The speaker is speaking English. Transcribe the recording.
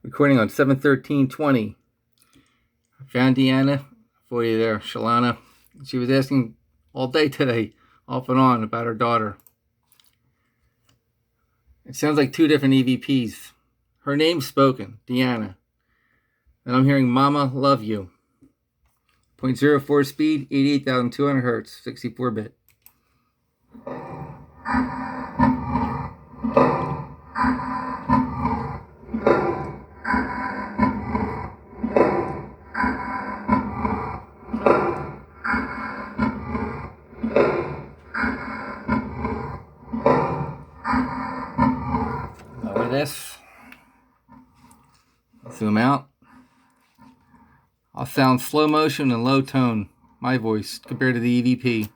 Recording on 7/13/20. I found Deanna for you there, Shirlana. She was asking all day today, off and on, about her daughter. It sounds like two different EVPs. Her name's spoken, Deanna. And I'm hearing Momma, love you. 0.04 speed, 88,200 hertz, 64-bit. Lower this. Zoom out. I'll sound slow motion and low tone, my voice, compared to the EVP.